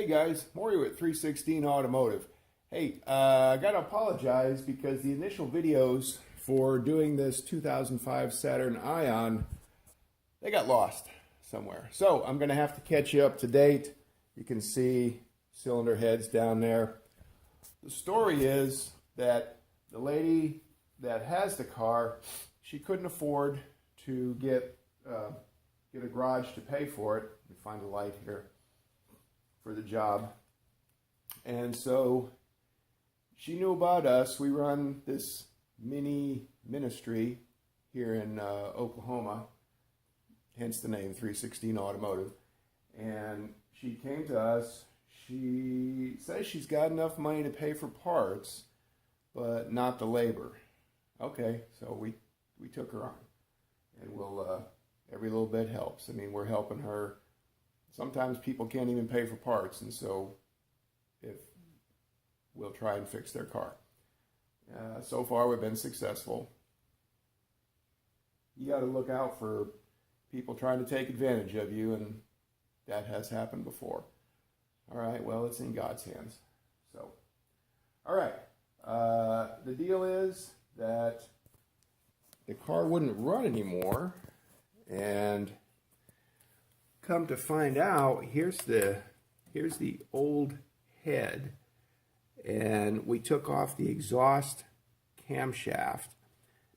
Hey guys, Maury with 316 Automotive. Hey, I gotta apologize because the initial videos for doing this 2005 Saturn Ion, they got lost somewhere. So I'm gonna have to catch you up to date. You can see cylinder heads down there. The story is that the lady that has the car, she couldn't afford to get a garage to pay for it. Let me find a light here for the job. And so she knew about us. We run this mini ministry here in Oklahoma, hence the name 316 Automotive. And she came to us. She says she's got enough money to pay for parts, but not the labor. Okay, so we took her on, and we'll every little bit helps. I mean, we're helping her. Sometimes people can't even pay for parts, and so if we'll try and fix their car. So far, we've been successful. You got to look out for people trying to take advantage of you, and that has happened before. All right, well, it's in God's hands. So, all right. The deal is that the car wouldn't run anymore, and come to find out, here's the old head, and we took off the exhaust camshaft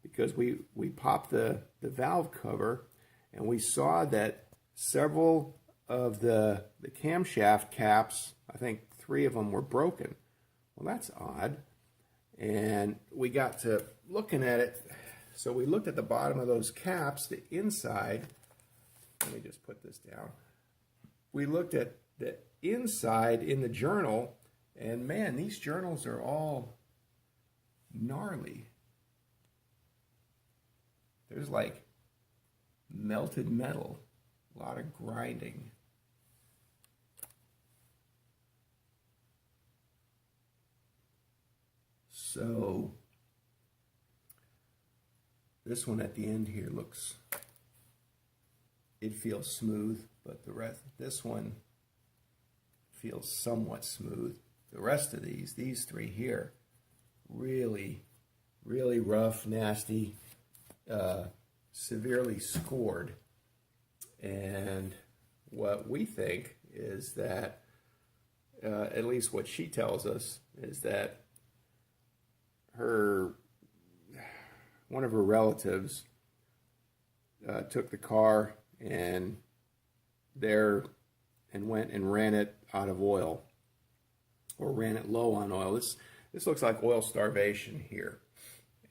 because we popped the valve cover, and we saw that several of the camshaft caps, I think 3 of them were broken. Well, that's odd. And we got to looking at it, so we looked at the bottom of those caps, the inside. Let me just put this down. We looked at the inside in the journal, and man, these journals are all gnarly. There's like melted metal, a lot of grinding. So this one at the end here looks, it feels smooth, but the rest, this one feels somewhat smooth. The rest of these 3 here, really, really rough, nasty, severely scored. And what we think is that, at least what she tells us, is that one of her relatives took the car and went and ran it out of oil, or ran it low on oil. This looks like oil starvation here.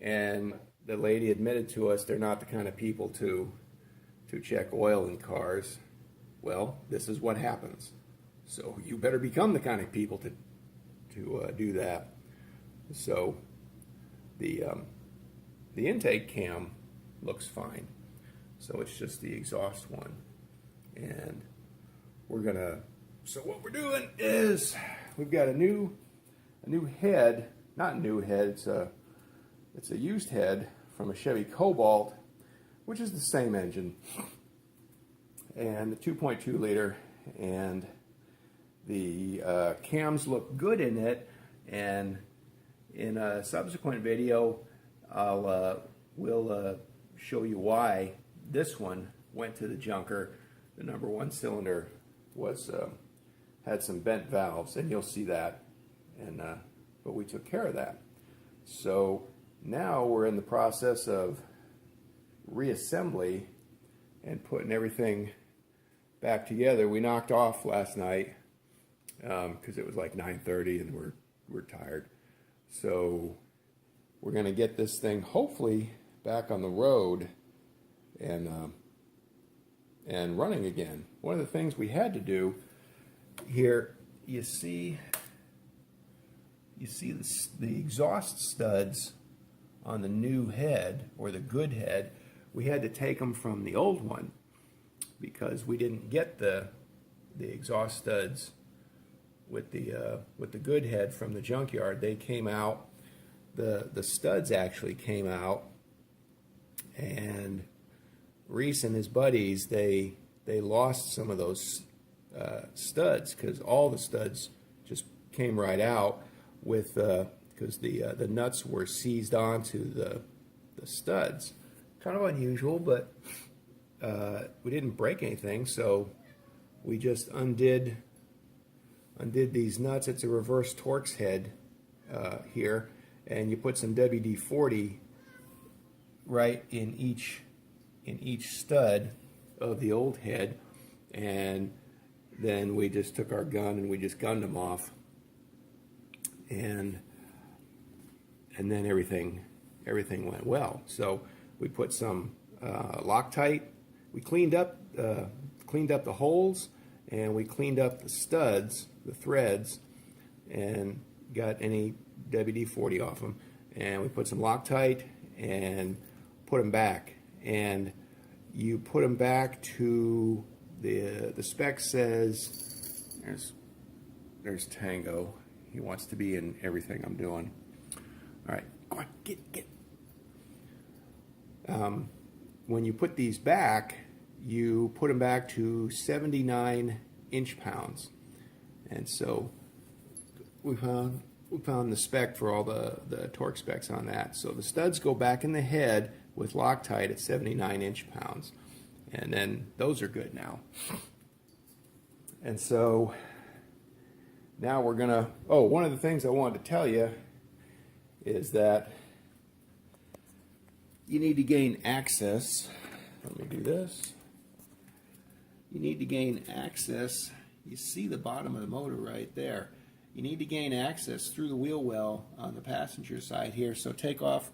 And the lady admitted to us they're not the kind of people to check oil in cars. Well, this is what happens. So you better become the kind of people to do that. So the intake cam looks fine. So it's just the exhaust one. And so what we're doing is we've got a new head, not new head, it's a used head from a Chevy Cobalt, which is the same engine, and the 2.2 liter, and the cams look good in it. And in a subsequent video, we'll show you why this one went to the junker. The number 1 cylinder had some bent valves, and you'll see that. And but we took care of that. So now we're in the process of reassembly and putting everything back together. We knocked off last night because it was like 9:30 and we're tired. So we're going to get this thing hopefully back on the road and running again. One of the things we had to do here, you see the exhaust studs on the new head, or the good head. We had to take them from the old one because we didn't get the exhaust studs with the good head from the junkyard. They came out, the studs actually came out, and Reese and his buddies, they lost some of those studs, because all the studs just came right out with because the nuts were seized onto the studs. Kind of unusual, but we didn't break anything, so we just undid these nuts. It's a reverse Torx head here, and you put some WD-40 right in each stud of the old head, and then we just took our gun and we just gunned them off, and then everything went well. So we put some Loctite. We cleaned up the holes, and we cleaned up the studs, the threads, and got any WD-40 off them. And we put some Loctite and put them back. And you put them back to the spec says, there's Tango. He wants to be in everything I'm doing. All right, go on, get. When you put these back, you put them back to 79 inch-pounds. And so we found the spec for all the torque specs on that. So the studs go back in the head with Loctite at 79 inch-pounds. And then those are good now. And so now we're gonna, one of the things I wanted to tell you is that you need to gain access. Let me do this. You need to gain access. You see the bottom of the motor right there. You need to gain access through the wheel well on the passenger side here. So take off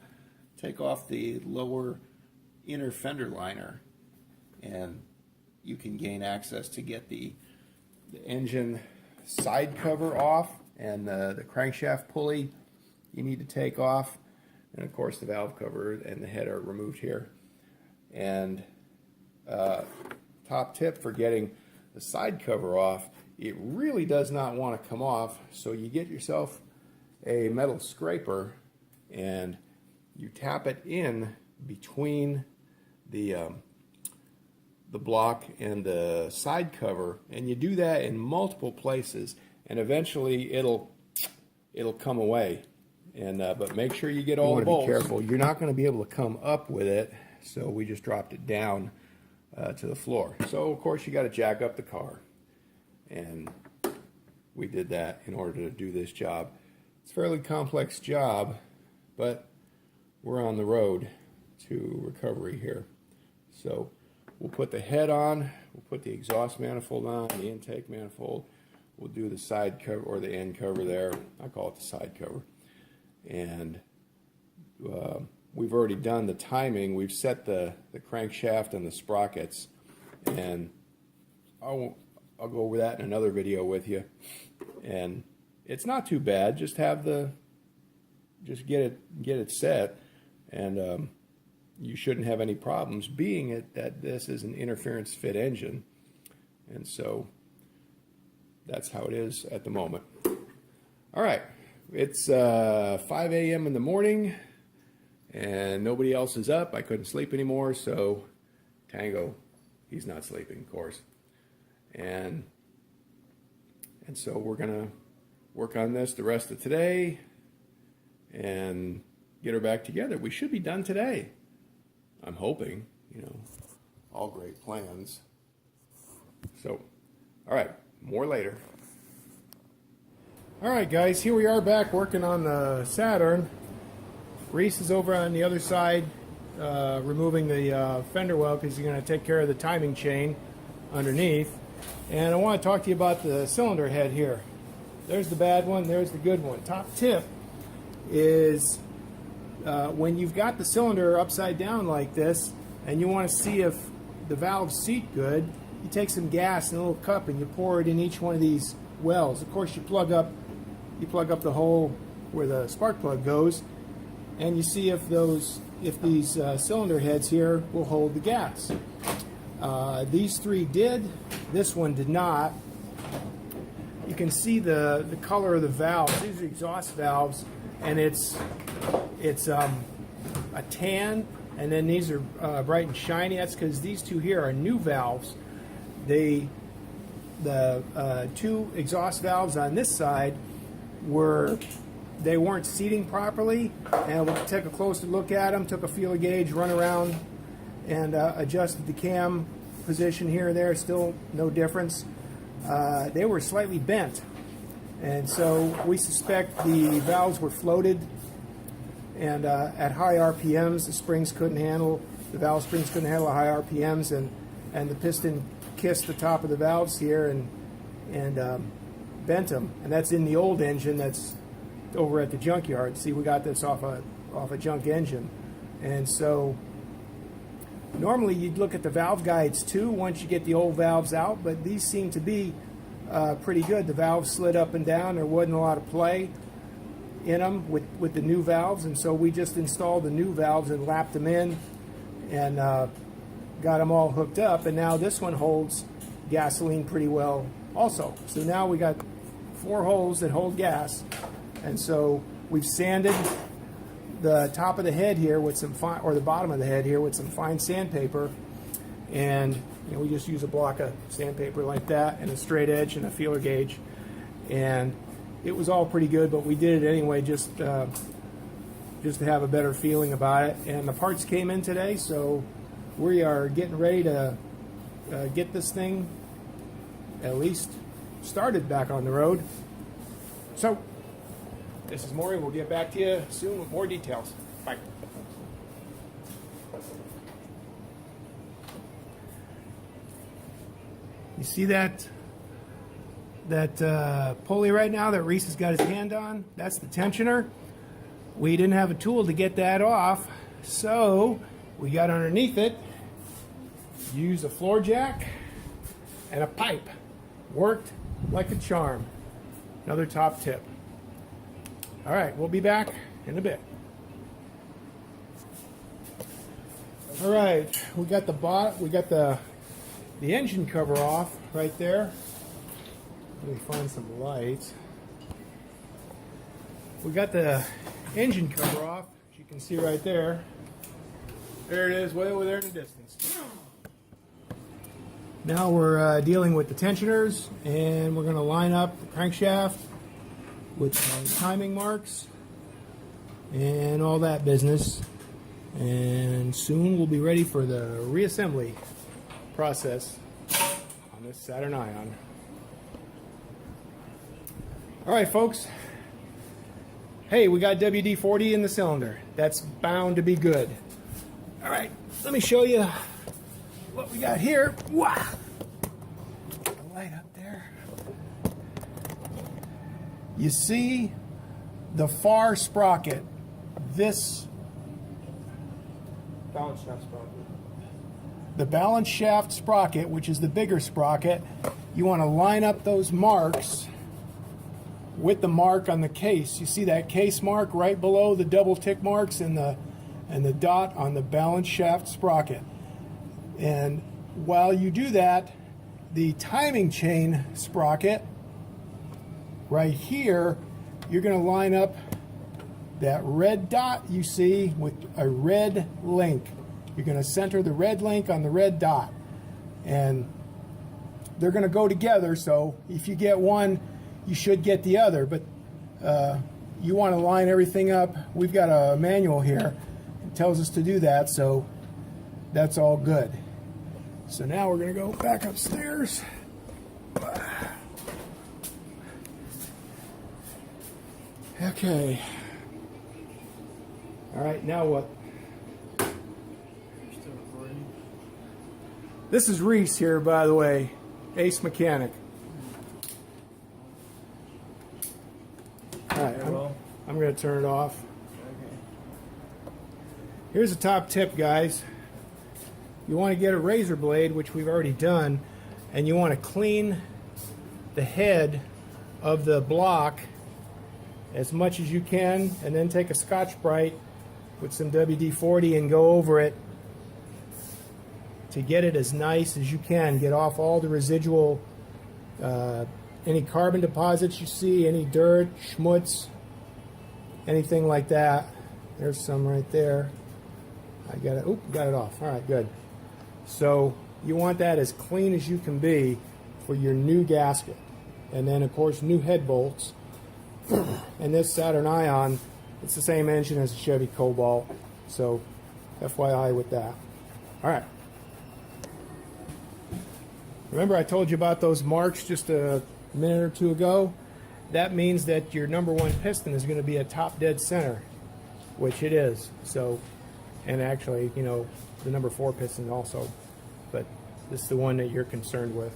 the lower inner fender liner, and you can gain access to get the engine side cover off, and the crankshaft pulley you need to take off. And of course the valve cover and the head are removed here. And top tip for getting the side cover off, it really does not want to come off, so you get yourself a metal scraper and you tap it in between the block and the side cover, and you do that in multiple places, and eventually it'll come away. And but make sure you get all the bolts. Be careful. You're not going to be able to come up with it, so we just dropped it down to the floor. So of course you got to jack up the car, and we did that in order to do this job. It's a fairly complex job, but we're on the road to recovery here. So we'll put the head on, we'll put the exhaust manifold on, the intake manifold, we'll do the side cover or the end cover there. I call it the side cover. And we've already done the timing. We've set the crankshaft and the sprockets, and I'll go over that in another video with you. And it's not too bad. Just get it set, and you shouldn't have any problems, being it that this is an interference fit engine. And so that's how it is at the moment. All right. It's 5 a.m. in the morning, and nobody else is up. I couldn't sleep anymore, so Tango, he's not sleeping, of course. And so we're going to work on this the rest of today and get her back together. We should be done today. I'm hoping, all great plans. So, all right, more later. Alright guys, here we are back working on the Saturn. Reese is over on the other side removing the fender well, because he's going to take care of the timing chain underneath. And I want to talk to you about the cylinder head here. There's the bad one, there's the good one. Top tip is when you've got the cylinder upside down like this and you want to see if the valves seat good, you take some gas in a little cup and you pour it in each one of these wells. Of course you plug up the hole where the spark plug goes, and you see if these cylinder heads here will hold the gas. These three did. This one did not. You can see the color of the valves. These are exhaust valves, and it's a tan, and then these are bright and shiny. That's because these two here are new valves. They the two exhaust valves on this side they weren't seating properly, and we took a closer look at them, took a feeler gauge, run around, and adjusted the cam position here and there. Still no difference. They were slightly bent, and so we suspect the valves were floated, and at high RPMs the valve springs couldn't handle high RPMs, and the piston kissed the top of the valves here and bent them. And that's in the old engine that's over at the junkyard. See, we got this off a junk engine. And so normally you'd look at the valve guides too once you get the old valves out, but these seem to be pretty good. The valves slid up and down. There wasn't a lot of play in them with the new valves, and so we just installed the new valves and lapped them in and got them all hooked up. And now this one holds gasoline pretty well also. So now we got 4 holes that hold gas. And so we've sanded the top of the head here with some fine, or the bottom of the head here with some fine sandpaper, and we just use a block of sandpaper like that and a straight edge and a feeler gauge, and it was all pretty good. But we did it anyway just to have a better feeling about it. And the parts came in today, so we are getting ready to get this thing at least started back on the road. So this is Maury. We'll get back to you soon with more details. Bye. You see that pulley right now that Reese has got his hand on? That's the tensioner. We didn't have a tool to get that off, so we got underneath it, used a floor jack and a pipe. Worked like a charm. Another top tip. All right, we'll be back in a bit. All right, we got the engine cover off right there. Let me find some light. We got the engine cover off, as you can see right there. There it is, way over there in the distance. Now we're dealing with the tensioners, and we're going to line up the crankshaft with timing marks and all that business, and soon we'll be ready for the reassembly process on this Saturn Ion. Alright folks, hey, we got WD-40 in the cylinder. That's bound to be good. Alright, let me show you what we got here. Wow! The light up there. You see the far sprocket, this balance shaft sprocket. The balance shaft sprocket, which is the bigger sprocket, you want to line up those marks with the mark on the case. You see that case mark right below the double tick marks and the dot on the balance shaft sprocket. And while you do that, the timing chain sprocket right here, you're going to line up that red dot you see with a red link. You're going to center the red link on the red dot, and they're going to go together, so if you get one, you should get the other, but you want to line everything up. We've got a manual here. It tells us to do that, so that's all good. So now we're going to go back upstairs. Okay. All right, now what? This is Reese here, by the way, Ace Mechanic. All right, I'm going to turn it off. Okay. Here's a top tip, guys. You want to get a razor blade, which we've already done, and you want to clean the head of the block as much as you can, and then take a Scotch-Brite with some WD-40 and go over it to get it as nice as you can. Get off all the residual, any carbon deposits you see, any dirt, schmutz, anything like that. There's some right there. I got it. Oop, got it off. All right, good. So you want that as clean as you can be for your new gasket. And then, of course, new head bolts. And this Saturn Ion, it's the same engine as the Chevy Cobalt. So, FYI with that. All right. Remember I told you about those marks just a minute or two ago? That means that your number one piston is going to be a top dead center, which it is. So, and actually, you know, the number 4 piston also, but this is the one that you're concerned with.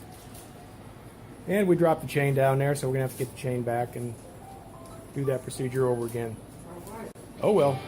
And we dropped the chain down there, so we're going to have to get the chain back and do that procedure over again. Oh well.